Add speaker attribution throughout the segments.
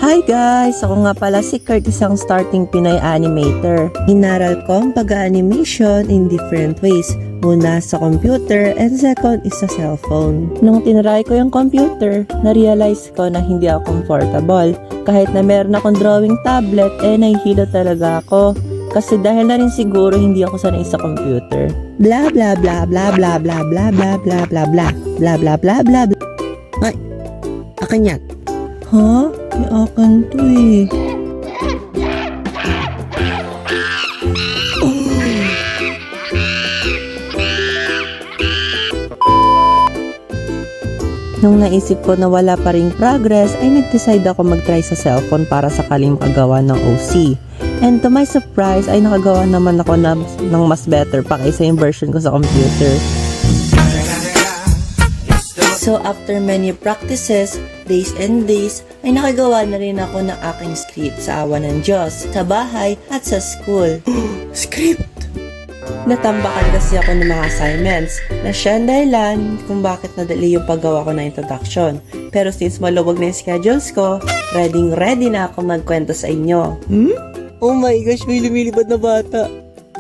Speaker 1: Hi guys! Ako nga pala si Kurt, isang starting Pinoy animator. Inaral ko ang pag-animation in different ways. Una sa computer and second is sa cellphone. Nung tinry ko yung computer, na-realize ko na hindi ako comfortable. Kahit na meron akong drawing tablet, nahihilo talaga ako. Kasi dahil na rin siguro hindi ako sanay sa computer. Bla bla bla bla bla bla bla bla bla bla bla bla bla bla bla bla. Ay, akin yan. Ha? May akin to eh. Nung naisip ko na wala pa ring progress, ay nag-decide ako mag-try sa cellphone para sakaling makagawa ng OC. And to my surprise, ay nakagawa naman ako ng mas better pa kaysa yung version ko sa computer. So after many practices, days and days, ay nakagawa na rin ako ng aking script sa awa ng Diyos, sa bahay at sa school. Script! Natambakan kasi ako ng mga assignments na siya ang dahilan kung bakit nadali yung paggawa ko ng introduction. Pero since maluwag na yung schedules ko, ready na ako magkwento sa inyo. Oh my gosh, may lumilipad na bata.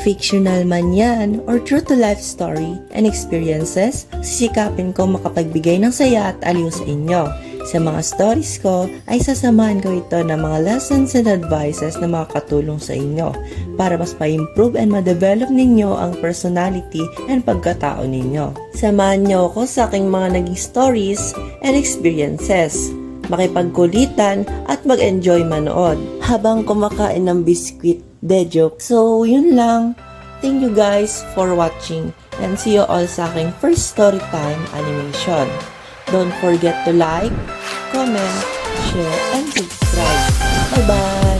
Speaker 1: Fictional man yan or true-to-life story and experiences, sisikapin ko makapagbigay ng saya at aliw sa inyo. Sa mga stories ko ay sasamahan ko ito ng mga lessons and advices na makakatulong sa inyo para mas ma-improve and ma-develop ninyo ang personality and pagkatao ninyo. Samahan niyo ako sa aking mga naging stories and experiences. Makipagkulitan at mag-enjoy manood habang kumakain ng biskwit. Joke. So, yun lang. Thank you guys for watching and see you all sa aking first story time animation. Don't forget to like, comment, share, and subscribe. Bye-bye!